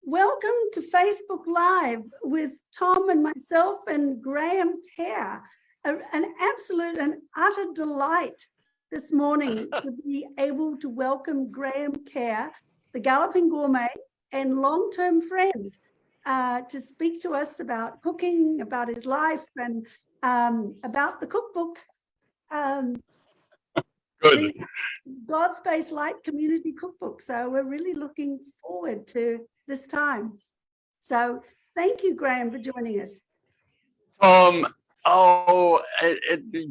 welcome to Facebook Live with Tom and myself and Graham Kerr. An absolute and utter delight this morning to be able to welcome Graham Kerr, the Galloping Gourmet and long-term friend, to speak to us about cooking, about his life, and about the cookbook. Good. The Godspacelight Community Cookbook. So we're really looking forward to this time. So thank you, Graham, for joining us.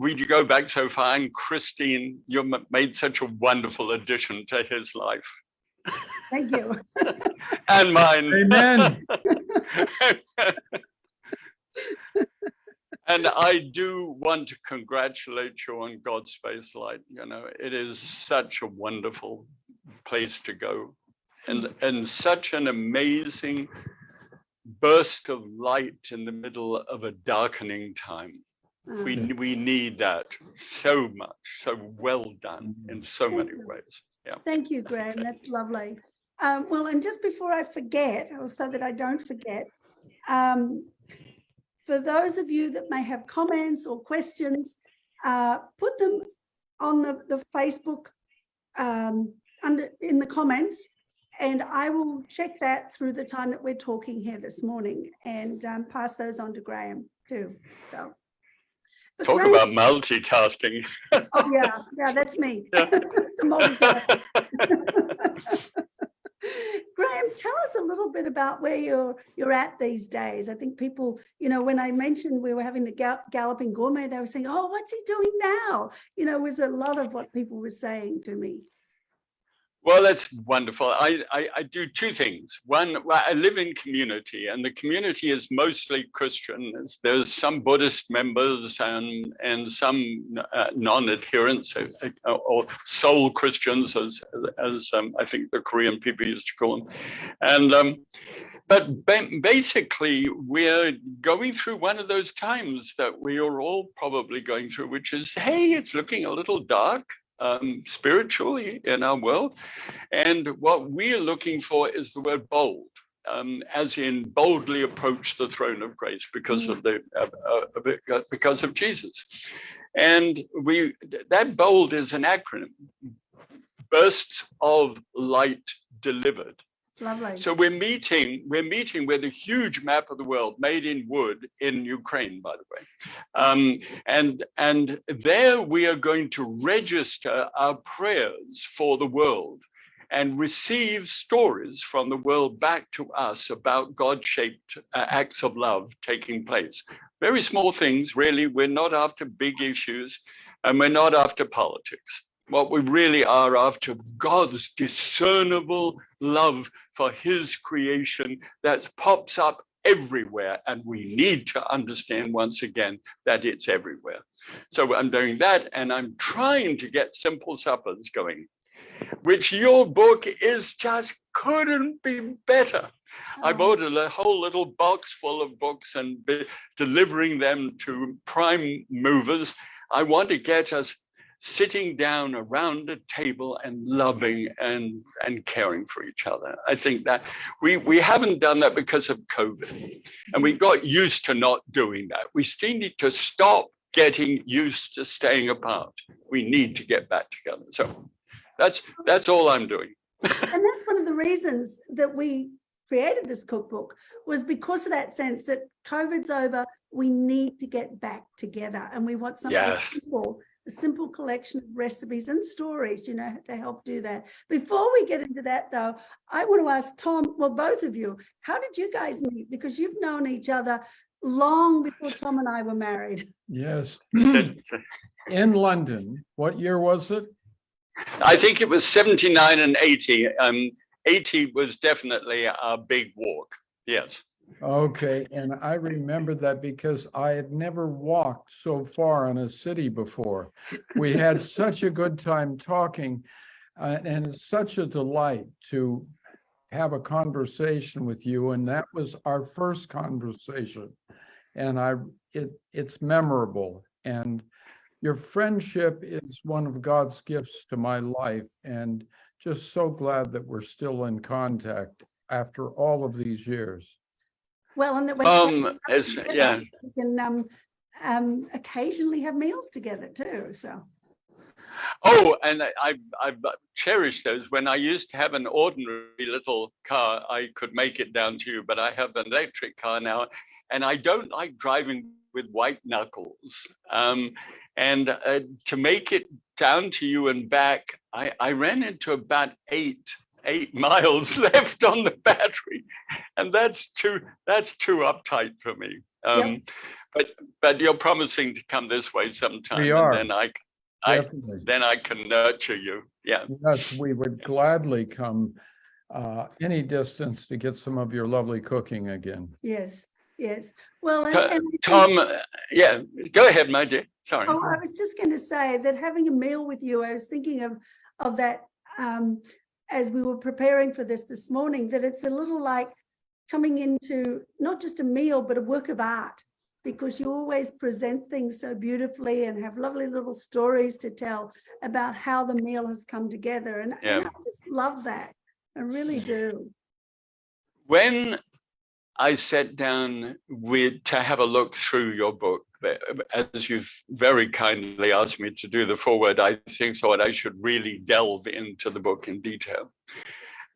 We go back so far, and Christine, you made such a wonderful addition to his life. Thank you. And mine. Amen. And I do want to congratulate you on Godspacelight. You know, it is such a wonderful place to go, and such an amazing burst of light in the middle of a darkening time. We need that so much. So well done in so many ways. Yeah. Thank you, Graham. That's lovely. Well, and just before I forget, or so that I don't forget, for those of you that may have comments or questions, put them on the Facebook in the comments, and I will check that through the time that we're talking here this morning, and pass those on to Graham too. So, talk Graham, about multitasking. Oh yeah, that's me. Yeah. The multitasking. Graham, tell us a little bit about where you're at these days. I think people, you know, when I mentioned we were having the Galloping Gourmet, they were saying, "Oh, what's he doing now?" You know, was a lot of what people were saying to me. Well, that's wonderful. I do two things. One, I live in community, and the community is mostly Christian. There's some Buddhist members and some non-adherents or soul Christians, as I think the Korean people used to call them. And but basically, we're going through one of those times that we are all probably going through, which is, hey, it's looking a little dark. Spiritually in our world, and what we are looking for is the word bold, as in boldly approach the throne of grace because of because of Jesus, and that bold is an acronym: bursts of light delivered. Lovely. So we're meeting with a huge map of the world made in wood in Ukraine, by the way. And there we are going to register our prayers for the world and receive stories from the world back to us about God-shaped acts of love taking place. Very small things, really. We're not after big issues, and we're not after politics. What we really are after, God's discernible love for his creation that pops up everywhere. And we need to understand once again that it's everywhere. So I'm doing that, and I'm trying to get Simple Suppers going, which your book is just couldn't be better. I bought a whole little box full of books and delivering them to prime movers. I want to get us sitting down around a table and loving and caring for each other. I think that we haven't done that because of COVID, and we got used to not doing that. We still need to stop getting used to staying apart. We need to get back together. So that's all I'm doing. And that's one of the reasons that we created this cookbook, was because of that sense that COVID's over, we need to get back together, and we want something simple. A simple collection of recipes and stories, you know, to help do that. Before we get into that, though, I want to ask Tom, well, both of you, how did you guys meet? Because you've known each other long before Tom and I were married. Yes. In London. What year was it? I think it was 79 and 80. 80 was definitely a big walk. Yes. Okay, and I remember that because I had never walked so far in a city before. We had such a good time talking, and it's such a delight to have a conversation with you, and that was our first conversation, and it's memorable, and your friendship is one of God's gifts to my life, and just so glad that we're still in contact. after all of these years? Well, and that we can occasionally have meals together too. So. Oh, and I've cherished those. When I used to have an ordinary little car, I could make it down to you, but I have an electric car now, and I don't like driving with white knuckles. And to make it down to you and back, I ran into about eight miles left on the battery, and that's too uptight for me. But you're promising to come this way sometime. We are. And then I can nurture you. Yeah. Yes, we would gladly come any distance to get some of your lovely cooking again. Yes. Well, Tom, yeah, go ahead, my dear. Sorry. Oh, I was just going to say that having a meal with you, I was thinking of that as we were preparing for this morning, that it's a little like coming into not just a meal, but a work of art, because you always present things so beautifully and have lovely little stories to tell about how the meal has come together. And I just love that. I really do. When I sat down to have a look through your book, as you've very kindly asked me to do the foreword, I thought I should really delve into the book in detail.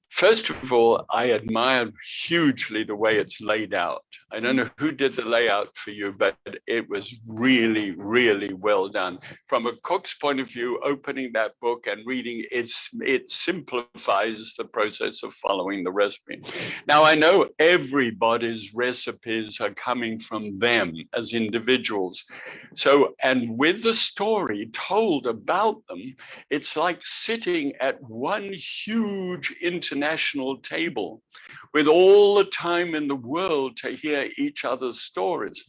First of all, I admire hugely the way it's laid out. I don't know who did the layout for you, but it was really, really well done. From a cook's point of view, opening that book and reading, it simplifies the process of following the recipe. Now, I know everybody's recipes are coming from them as individuals. So, and with the story told about them, it's like sitting at one huge international table with all the time in the world to hear each other's stories.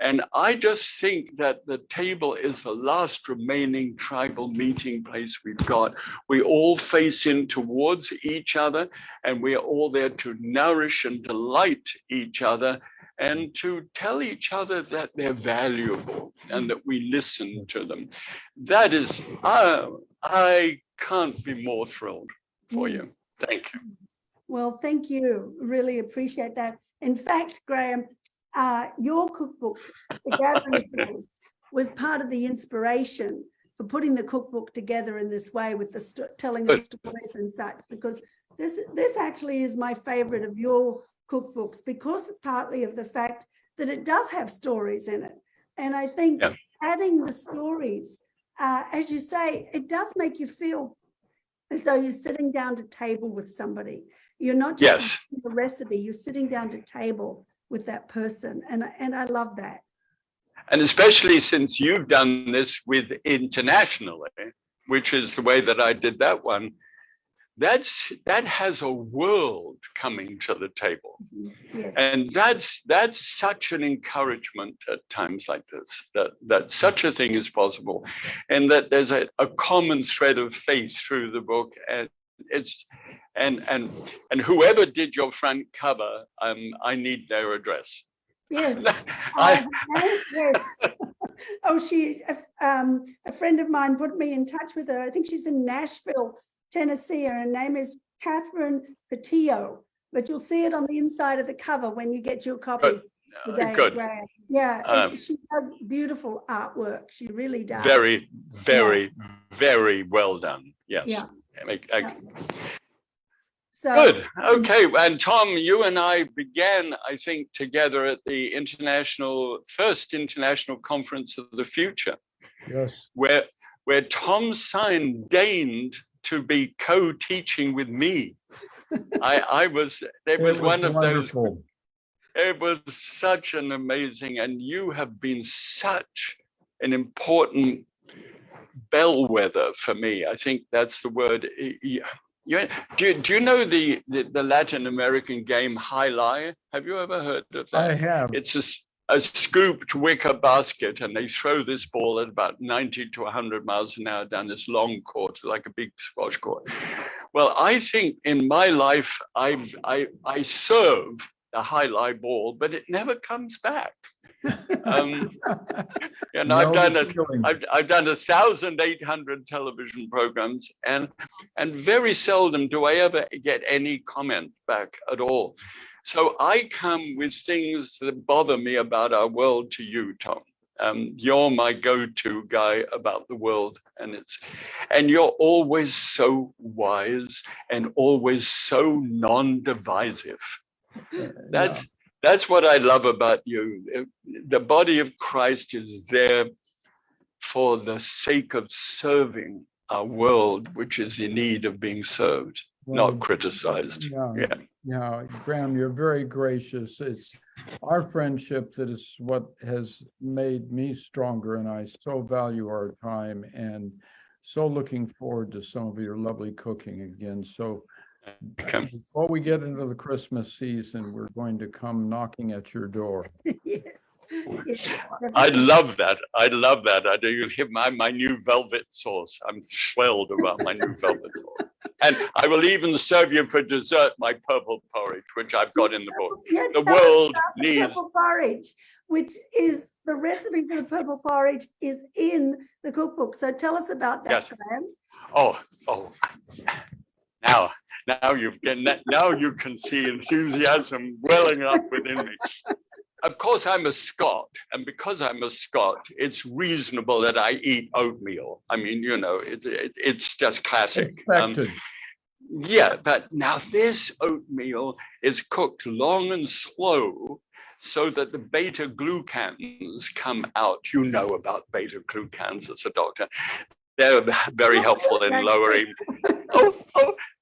And I just think that the table is the last remaining tribal meeting place we've got. We all face in towards each other, and we are all there to nourish and delight each other and to tell each other that they're valuable and that we listen to them. That is, I can't be more thrilled for you. Thank you. Well, thank you. Really appreciate that. In fact, Graham, your cookbook, The Gathering Place, was part of the inspiration for putting the cookbook together in this way with the telling of stories and such, because this actually is my favorite of your cookbooks, because partly of the fact that it does have stories in it. And I think adding the stories, as you say, it does make you feel as though you're sitting down to table with somebody. You're not just the recipe, you're sitting down to table with that person. And I love that. And especially since you've done this with internationally, which is the way that I did that one, that has a world coming to the table. Yes. And that's such an encouragement at times like this, that such a thing is possible, and that there's a common thread of faith through the book. And it's and whoever did your front cover, I need their address. Yes. Yes. Oh, a friend of mine put me in touch with her. I think she's in Nashville, Tennessee. Her name is Catherine Patillo, but you'll see it on the inside of the cover when you get your copies. Good. Yeah, she does beautiful artwork. She really does. Very, very, very well done. Yes. Yeah. So, good. Okay. And Tom, you and I began, I think, together at the first international conference of the future. Yes. Where Tom Sine deigned to be co-teaching with me. It was one of wonderful. It was such an amazing, and you have been such an important bellwether for me. I think that's the word. Do you know the Latin American game High Lie? Have you ever heard of that? I have. It's a scooped wicker basket, and they throw this ball at about 90 to 100 miles an hour down this long court, like a big squash court. Well, I think in my life, I serve a high lie ball, but it never comes back. And No I've done feeling. I've done 1,800 television programs, and very seldom do I ever get any comment back at all. So I come with things that bother me about our world to you, Tom. You're my go-to guy about the world, and you're always so wise and always so non-divisive. That's what I love about you. The body of Christ is there for the sake of serving our world, which is in need of being served, not criticized. Yeah, Graham, you're very gracious. It's our friendship that is what has made me stronger, and I so value our time and so looking forward to some of your lovely cooking again. So before we get into the Christmas season, we're going to come knocking at your door. Yes. I love that. I love that. I do. You hit my new velvet sauce. I'm thrilled about my new velvet sauce. And I will even serve you for dessert my purple porridge, which I've got in the book. Yeah, the world needs purple porridge, which is the recipe for the purple porridge is in the cookbook. So tell us about that, Graham. Oh. Now you can see enthusiasm welling up within me. Of course, I'm a Scot, and because I'm a Scot, it's reasonable that I eat oatmeal. I mean, it's just classic. Yeah, but now this oatmeal is cooked long and slow so that the beta glucans come out. You know about beta glucans as a doctor. They're very helpful in lowering.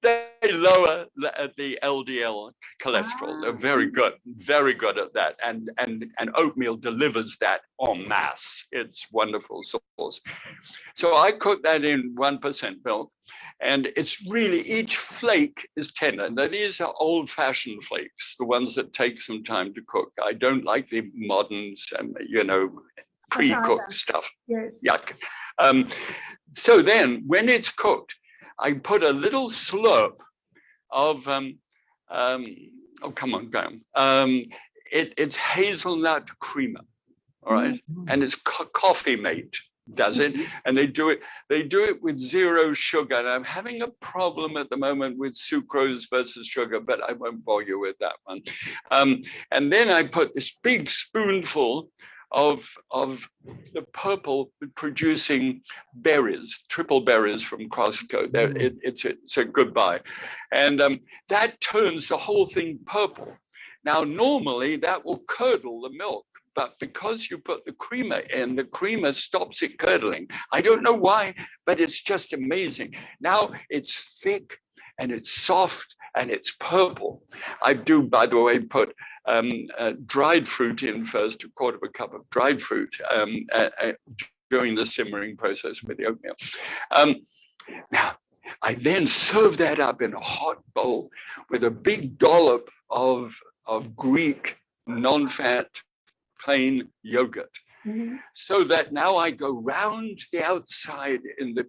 They lower the LDL cholesterol. They're very good at that. And oatmeal delivers that en masse. It's wonderful sauce. So I cook that in 1% milk, and it's really, each flake is tender. Now, these are old-fashioned flakes, the ones that take some time to cook. I don't like the moderns and pre-cooked stuff. Yes. Yuck. So then, when it's cooked, I put a little slurp of oh, come on, Graham. It's hazelnut creamer, all right, and it's Coffee Mate does it, and they do it with 0 sugar. And I'm having a problem at the moment with sucrose versus sugar, but I won't bore you with that one. And then I put this big spoonful of the purple producing berries, triple berries from Costco. It's a good buy. And that turns the whole thing purple. Now, normally that will curdle the milk, but because you put the creamer in, the creamer stops it curdling. I don't know why, but it's just amazing. Now it's thick and it's soft and it's purple. I do, by the way, put dried fruit in first, 1/4 cup of dried fruit during the simmering process with the oatmeal. Now, I then serve that up in a hot bowl with a big dollop of Greek non-fat plain yogurt. So that now I go round the outside in the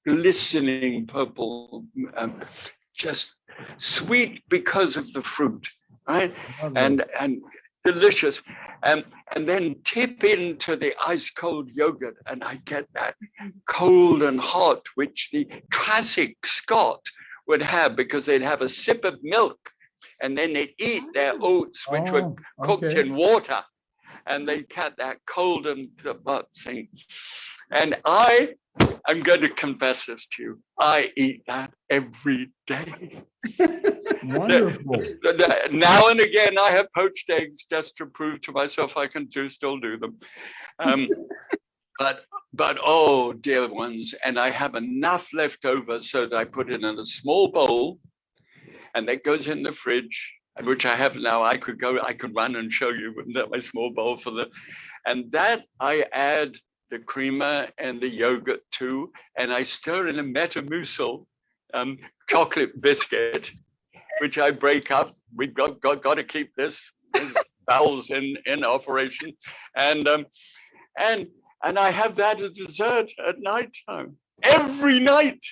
glistening purple, just sweet because of the fruit, right? And delicious. And then tip into the ice cold yogurt, and I get that cold and hot, which the classic Scot would have, because they'd have a sip of milk and then they'd eat their oats, which were cooked in water, and they'd get that cold and the butt thing. And I'm going to confess this to you. I eat that every day. Wonderful. Now and again, I have poached eggs just to prove to myself I can still do them. But oh, dear ones, and I have enough left over so that I put it in a small bowl, and that goes in the fridge, which I have now. I could run and show you my small bowl and that I add the creamer and the yogurt too, and I stir in a Metamucil chocolate biscuit, which I break up. We've got to keep this bowels in operation, and I have that as dessert at nighttime. Every night.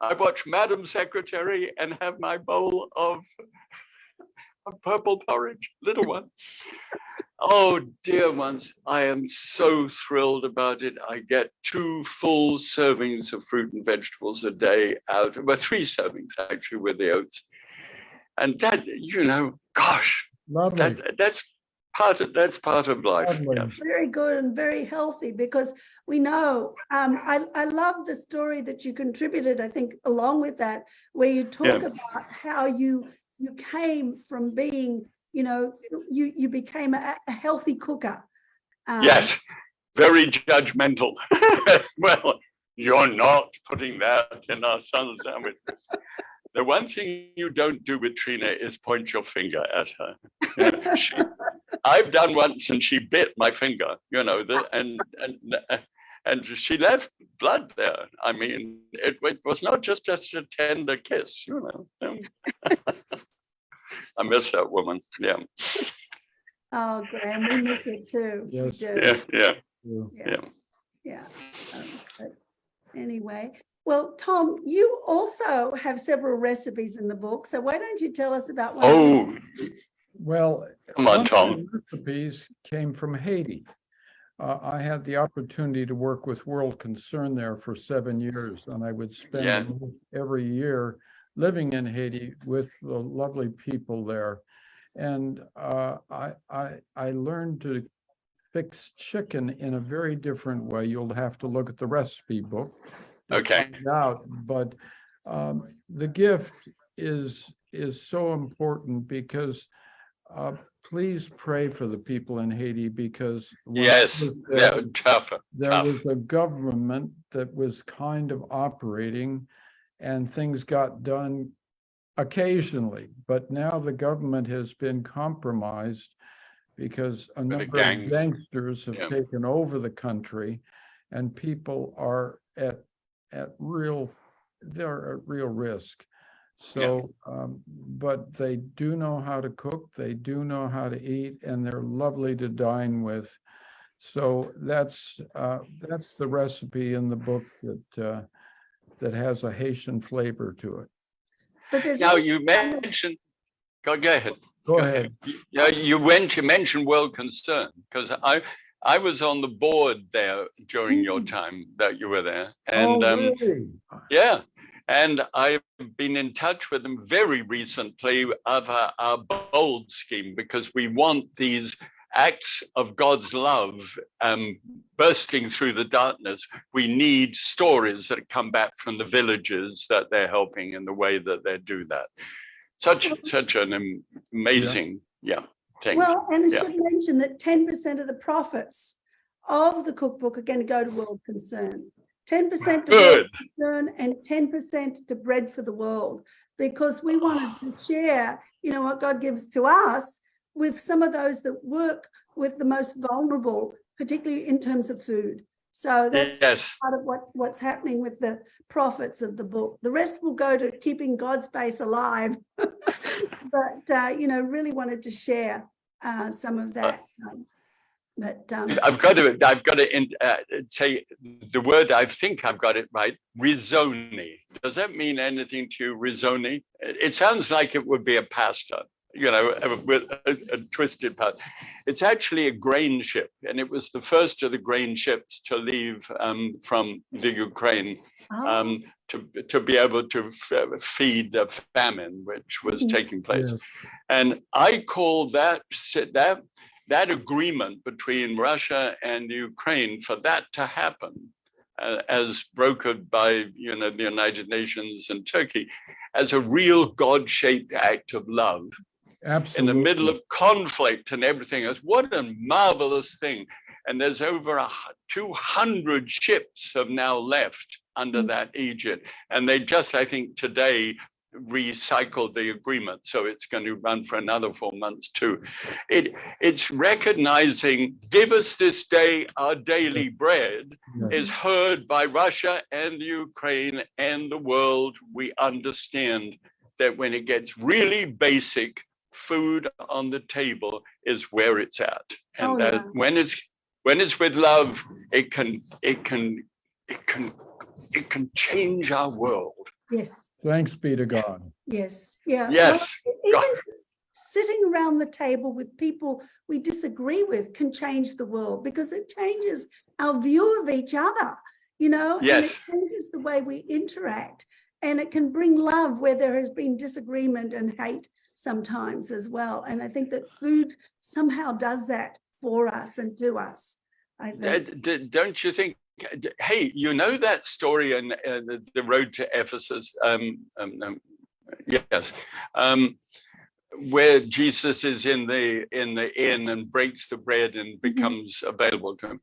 I watch Madam Secretary and have my bowl of purple porridge, little one. Oh, dear ones, I am so thrilled about it. I get 2 full servings of fruit and vegetables a day out, well, 3 servings actually with the oats. And that, gosh, Lovely. that's part of life. Lovely. Yes. Very good and very healthy, because we know, I love the story that you contributed, I think, along with that, where you talk about how you came from being, you became a healthy cooker. Yes, very judgmental. Well, you're not putting that in our son's sandwich. The one thing you don't do with Trina is point your finger at her. I've done once, and she bit my finger, and she left blood there. I mean, it was not just a tender kiss, I miss that woman. Yeah. Oh, Graham, we miss it too. Yes. Yeah. But anyway, well, Tom, you also have several recipes in the book, so why don't you tell us about one? Oh, well, come on, one Tom. of the recipes came from Haiti. I had the opportunity to work with World Concern there for 7 years, and I would spend every year living in Haiti with the lovely people there. And I learned to fix chicken in a very different way. You'll have to look at the recipe book to find out. But the gift is so important, because please pray for the people in Haiti, because they're tougher. There was a government that was kind of operating, and things got done occasionally, but now the government has been compromised because a number of gangsters have taken over the country, and people are at real risk. So, but they do know how to cook, they do know how to eat, and they're lovely to dine with. So that's the recipe in the book that has a Haitian flavor to it. But now you mentioned, go ahead. Go ahead. Yeah, you mentioned World Concern, because I was on the board there during your time that you were there, and really? And I've been in touch with them very recently of our Bold scheme, because we want these acts of God's love bursting through the darkness. We need stories that come back from the villages that they're helping in the way that they do that. Such an amazing thing. Well, and I should mention that 10% of the profits of the cookbook are going to go to World Concern. 10% to World Concern and 10% to Bread for the World, because we wanted to share, what God gives to us with some of those that work with the most vulnerable, particularly in terms of food. So that's part of what's happening with the profits of the book. The rest will go to keeping God's space alive. But, really wanted to share some of that. I've got to say the word, I think I've got it right, risoni. Does that mean anything to you, risoni? It sounds like it would be a pasta, with a twisted pasta. It's actually a grain ship, and it was the first of the grain ships to leave from the Ukraine to be able to feed the famine which was taking place. And I call that agreement between Russia and Ukraine, for that to happen, as brokered by the United Nations and Turkey, as a real God-shaped act of love. Absolutely. In the middle of conflict and everything else. What a marvelous thing. And there's over 200 ships have now left under that aegis. And they just, I think today, recycled the agreement. So it's going to run for another 4 months too. It's recognizing, give us this day our daily bread, is heard by Russia and Ukraine and the world. We understand that when it gets really basic, food on the table is where it's at. And when it's with love, it can change our world. Yes. Thanks be to God. Yes. Yeah. Yes. Well, sitting around the table with people we disagree with can change the world, because it changes our view of each other, and it changes the way we interact, and it can bring love where there has been disagreement and hate sometimes as well. And I think that food somehow does that for us and to us, I think. Don't you think? Hey, that story in the road to Ephesus? Yes. Where Jesus is in the inn and breaks the bread and becomes available to him.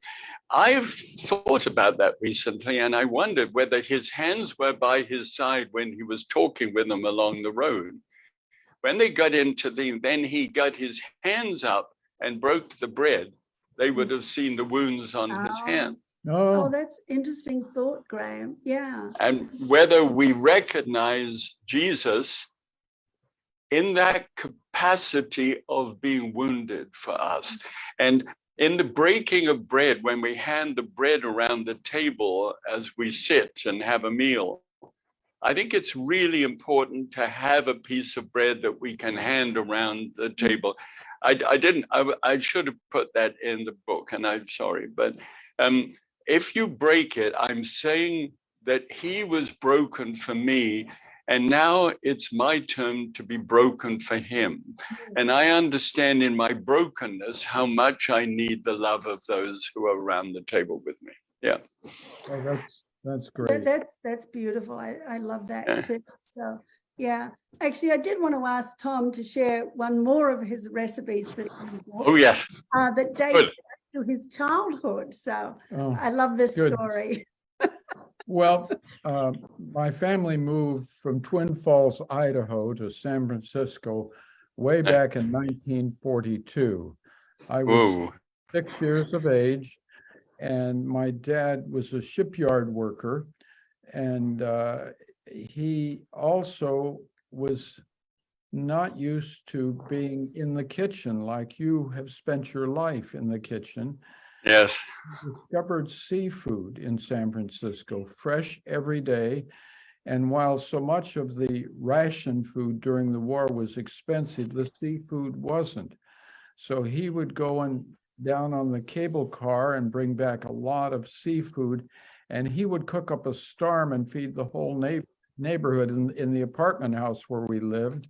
I've thought about that recently, and I wondered whether his hands were by his side when he was talking with them along the road. When they got then he got his hands up and broke the bread. They would have seen the wounds on his hands. Oh, that's interesting thought, Graham. Yeah. And whether we recognize Jesus in that capacity of being wounded for us. And in the breaking of bread, when we hand the bread around the table as we sit and have a meal, I think it's really important to have a piece of bread that we can hand around the table. I should have put that in the book, and I'm sorry, but if you break it, I'm saying that he was broken for me, and now it's my turn to be broken for him. And I understand in my brokenness how much I need the love of those who are around the table with me. Yeah. Oh, that's great. That's beautiful. I love that too. So yeah, actually, I did want to ask Tom to share one more of his recipes that that dates to his childhood. So I love this story. Well, my family moved from Twin Falls, Idaho to San Francisco way back in 1942. I was 6 years of age, and my dad was a shipyard worker, and he also was not used to being in the kitchen like you have spent your life in the kitchen. Yes. He discovered seafood in San Francisco, fresh every day. And while so much of the ration food during the war was expensive, the seafood wasn't. So he would go down on the cable car and bring back a lot of seafood, and he would cook up a storm and feed the whole neighborhood in the apartment house where we lived.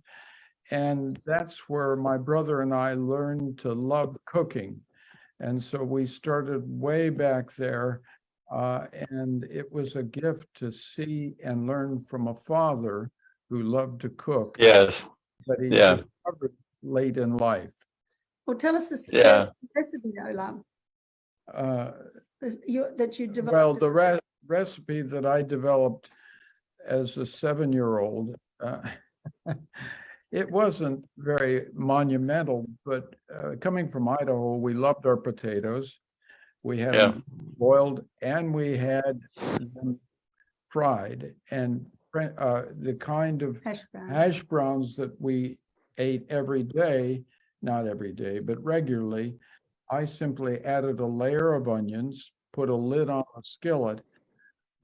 And that's where my brother and I learned to love cooking. And so we started way back there, and it was a gift to see and learn from a father who loved to cook. Yes. But he discovered late in life. Well, tell us this recipe, though, Lam. That you developed. Well, the recipe that I developed as a 7-year-old, it wasn't very monumental, but coming from Idaho, we loved our potatoes. We had them boiled, and we had them fried. And the kind of hash browns that we ate every day, not every day, but regularly, I simply added a layer of onions, put a lid on a skillet,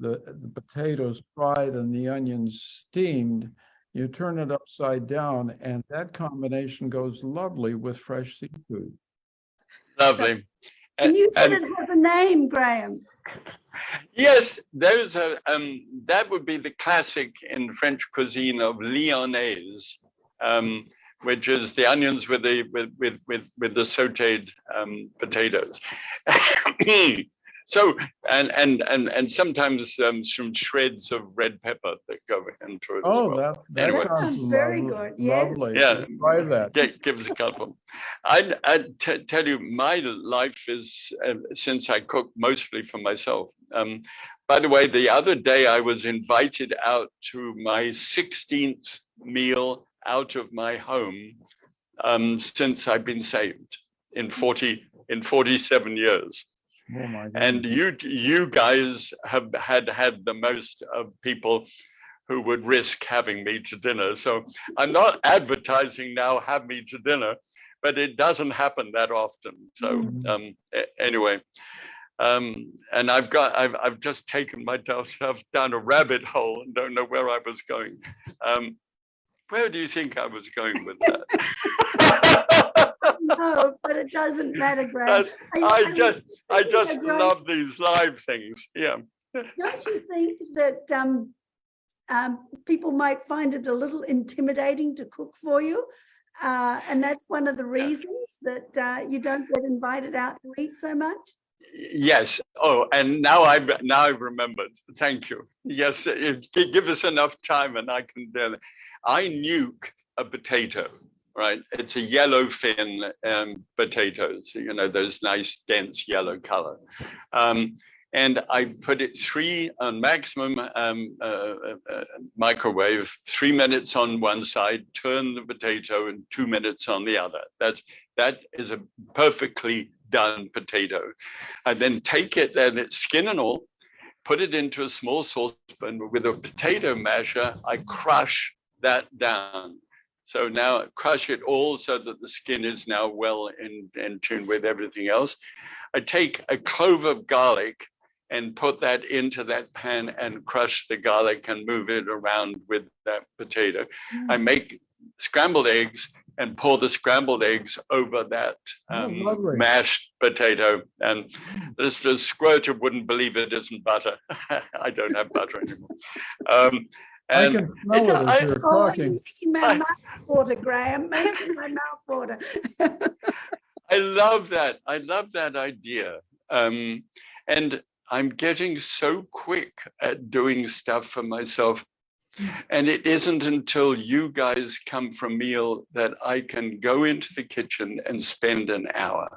the potatoes fried and the onions steamed. You turn it upside down, and that combination goes lovely with fresh seafood. Lovely. And you said it has a name, Graham. Yes, those are that would be the classic in French cuisine of lyonnaise, which is the onions with the sautéed potatoes. So and sometimes some shreds of red pepper that go into it. Oh, well. that sounds very good. Yes. Lovely. Yeah, try that. Give us a couple. I tell you, my life is since I cook mostly for myself. By the way, the other day I was invited out to my 16th meal out of my home since I've been saved in 47 years. Oh my God. And you guys have had the most of people who would risk having me to dinner. So I'm not advertising now, have me to dinner, but it doesn't happen that often. So anyway, and I've just taken myself down a rabbit hole and don't know where I was going. Where do you think I was going with that? No, but it doesn't matter, Graham. I just love these live things. Yeah. Don't you think that people might find it a little intimidating to cook for you? And that's one of the reasons that you don't get invited out to eat so much? Yes. Oh, and now I've remembered. Thank you. Yes, give us enough time and I can do it. I nuke a potato, right? It's a yellow fin potatoes, you know, those nice dense yellow color. And I put it 3 on maximum microwave, 3 minutes on one side, turn the potato, and 2 minutes on the other. That is a perfectly done potato. I then take it and its skin and all, put it into a small saucepan with a potato masher. I crush that down. So now crush it all so that the skin is now well in tune with everything else. I take a clove of garlic and put that into that pan and crush the garlic and move it around with that potato. I make scrambled eggs and pour the scrambled eggs over that mashed potato. And this Squirter wouldn't believe it isn't butter. I don't have butter anymore. I can smell it as you're talking. Making my mouth water, Graham. Making my mouth water. I love that. I love that idea. And I'm getting so quick at doing stuff for myself. And it isn't until you guys come for a meal that I can go into the kitchen and spend an hour.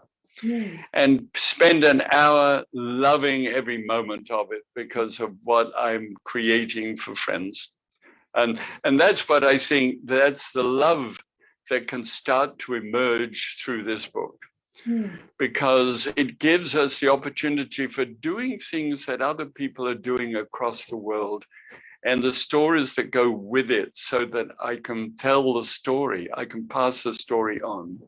And spend an hour loving every moment of it because of what I'm creating for friends. And that's what I think, that's the love that can start to emerge through this book. Because it gives us the opportunity for doing things that other people are doing across the world and the stories that go with it so that I can tell the story, I can pass the story on.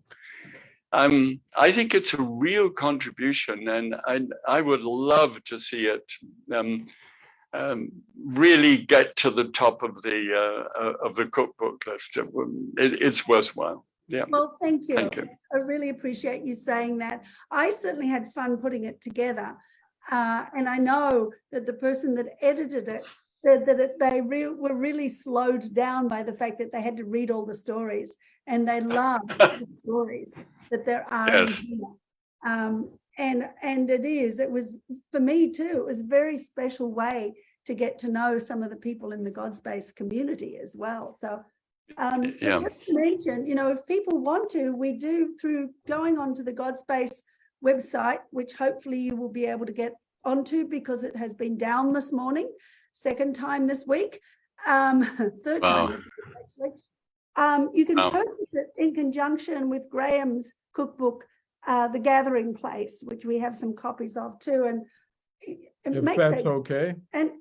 I think it's a real contribution, and I would love to see it really get to the top of the cookbook list. It's worthwhile. Yeah. Well, thank you. Thank you. I really appreciate you saying that. I certainly had fun putting it together. And I know that the person that edited it said that they were really slowed down by the fact that they had to read all the stories, and they loved the stories that there are in here. And it was, for me too, it was a very special way to get to know some of the people in the Godspace community as well. So just to mention, you know, if people want to, we do, through going onto the Godspace website, which hopefully you will be able to get onto because it has been down this morning, second time this week, third time this week, actually. You can purchase it in conjunction with Graham's cookbook, The Gathering Place, which we have some copies of too. And if that's okay. And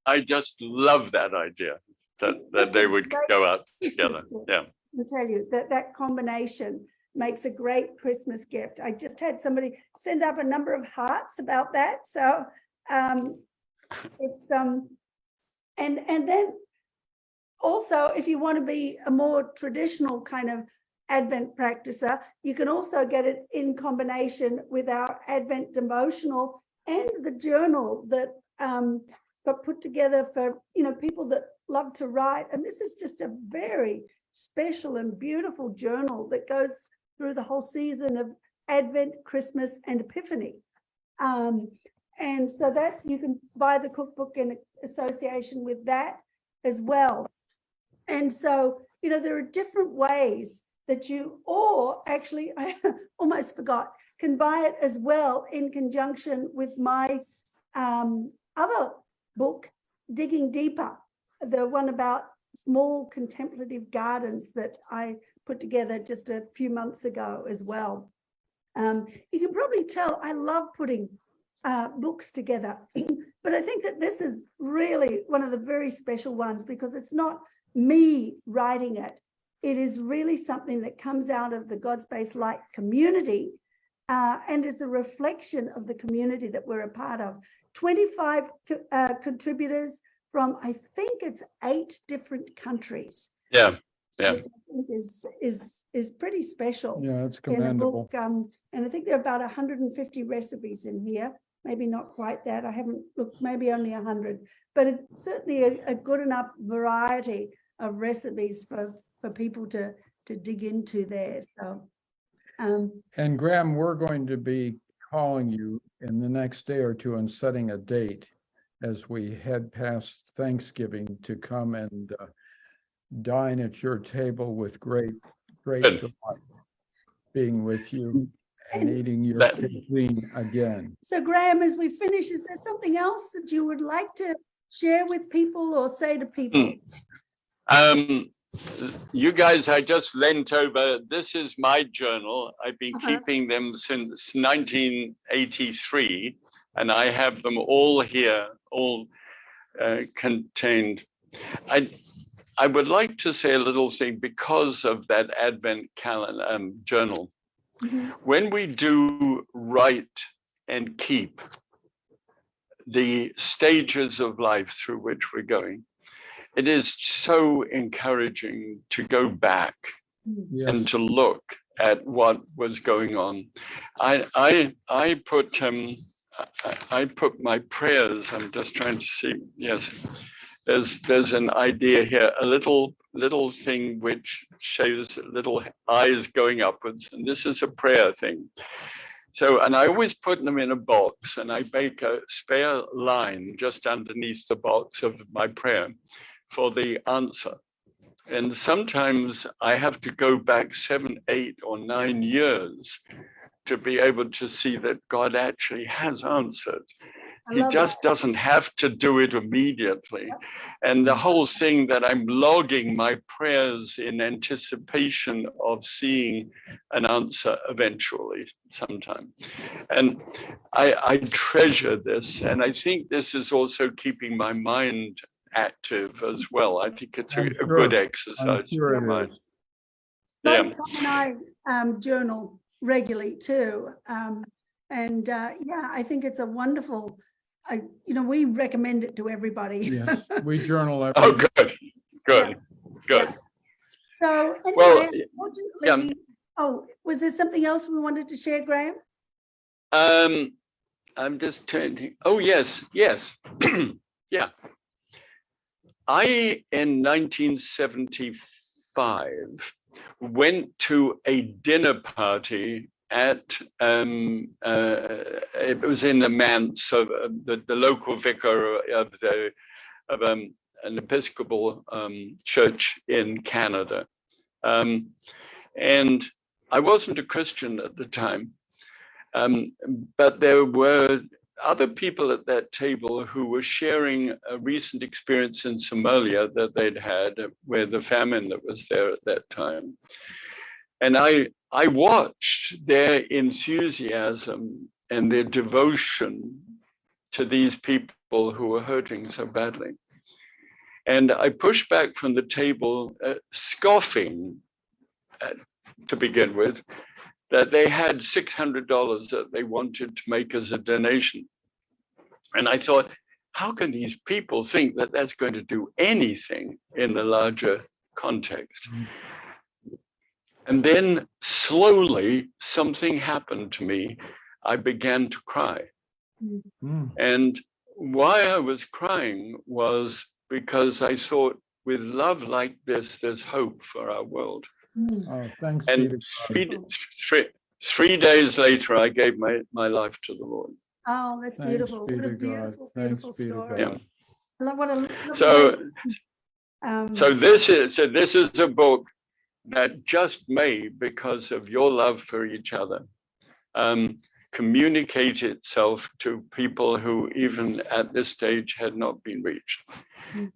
I just love that idea that they would go out together. Yeah. I'll tell you that combination makes a great Christmas gift. I just had somebody send up a number of hearts about that. So it's and then also, if you want to be a more traditional kind of Advent practicer, you can also get it in combination with our Advent devotional and the journal that got put together for, you know, people that love to write. And this is just a very special and beautiful journal that goes through the whole season of Advent, Christmas, and Epiphany. And so that you can buy the cookbook in association with that as well. And so, you know, there are different ways that you, or actually, I almost forgot, can buy it as well in conjunction with my other book, Digging Deeper, the one about small contemplative gardens that I put together just a few months ago as well. You can probably tell I love putting books together, but I think that this is really one of the very special ones because it's not me writing it. It is really something that comes out of the Godspacelight community and is a reflection of the community that we're a part of. 25 contributors from, I think it's 8 different countries. Yeah. Yeah. which I think is pretty special. Yeah, it's In a commendable. book, and I think there are about 150 recipes in here. Maybe not quite that. I haven't looked, maybe only 100, but it's certainly a good enough variety of recipes for people to dig into there. So, And Graham, we're going to be calling you in the next day or two and setting a date as we head past Thanksgiving to come and dine at your table with great delight, being with you and eating your cuisine again. So Graham, as we finish, is there something else that you would like to share with people or say to people? You guys, I just lent over. This is my journal. I've been keeping them since 1983, and I have them all here, all contained. I would like to say a little thing because of that Advent calendar journal. When we do write and keep the stages of life through which we're going, it is so encouraging to go back and to look at what was going on. I put my prayers. I'm just trying to see. Yes, there's an idea here, a little thing which shows little eyes going upwards, and this is a prayer thing. So, and I always put them in a box, and I make a spare line just underneath the box of my prayer for the answer. And sometimes I have to go back 7, 8, or 9 years to be able to see that God actually has answered. He just doesn't have to do it immediately. And the whole thing that I'm logging my prayers in anticipation of seeing an answer eventually sometime. And I treasure this. And I think this is also keeping my mind active as well. I think it's a good exercise for your mind. Both Tom and I journal regularly too. I think it's a wonderful, we recommend it to everybody. Yes, we journal every Oh, good. Yeah. So anyway, unfortunately, was there something else we wanted to share, Graham? I'm just turning. Oh, yes. Yeah. I, in 1975, went to a dinner party at, it was in the manse of the local vicar of an Episcopal church in Canada. And I wasn't a Christian at the time, but there were other people at that table who were sharing a recent experience in Somalia that they'd had with the famine that was there at that time. And I watched their enthusiasm and their devotion to these people who were hurting so badly. And I pushed back from the table, scoffing to begin with, that they had $600 that they wanted to make as a donation. And I thought, how can these people think that that's going to do anything in the larger context? And then slowly something happened to me. I began to cry. And why I was crying was because I thought, with love like this, there's hope for our world. Oh, thanks. And 3 days later, I gave my life to the Lord. Oh, that's beautiful. What a beautiful story. Yeah. So this is a book that just may, because of your love for each other, communicate itself to people who even at this stage had not been reached.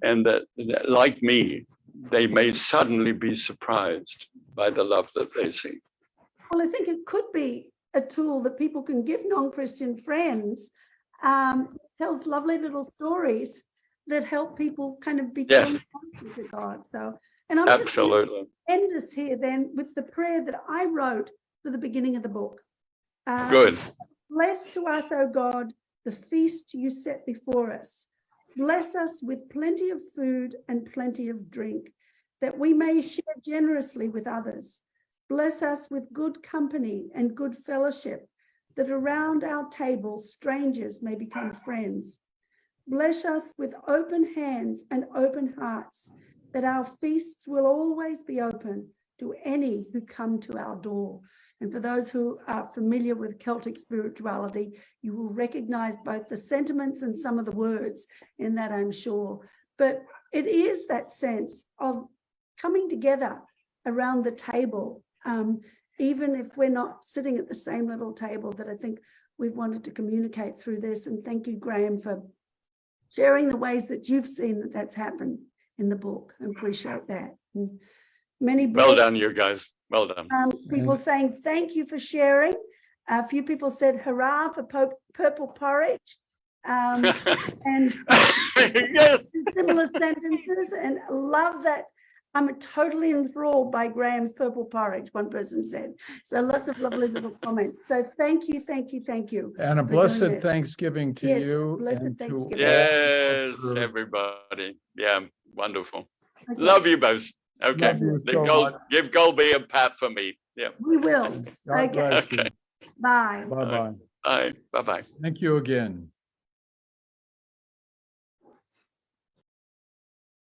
And that, like me, they may suddenly be surprised by the love that they see. Well, I think it could be a tool that people can give non-Christian friends. Tells lovely little stories that help people kind of become closer to God. So, and I'm just going to end us here then with the prayer that I wrote for the beginning of the book. Good. Bless to us, O God, the feast you set before us. Bless us with plenty of food and plenty of drink, that we may share generously with others. Bless us with good company and good fellowship, that around our table strangers may become friends. Bless us with open hands and open hearts, that our feasts will always be open to any who come to our door. And for those who are familiar with Celtic spirituality, you will recognize both the sentiments and some of the words in that, I'm sure. But it is that sense of coming together around the table, even if we're not sitting at the same little table, that I think we've wanted to communicate through this. And thank you, Graham, for sharing the ways that you've seen that that's happened in the book. I appreciate that. And many well done, you guys. Well done. People saying thank you for sharing. A few people said hurrah for purple porridge. And yes, similar sentences, and love that. I'm totally enthralled by Graham's purple porridge, one person said. So lots of lovely little comments. So thank you, thank you, thank you. And a blessed Thanksgiving to you. Blessed and Thanksgiving. yes, everybody. Yeah, wonderful. Okay. Love you both. Okay, Love you so much. give Golby a pat for me. Yeah. We will. God Okay. bless you. Okay. Bye. Bye-bye. Bye. Bye-bye. Thank you again.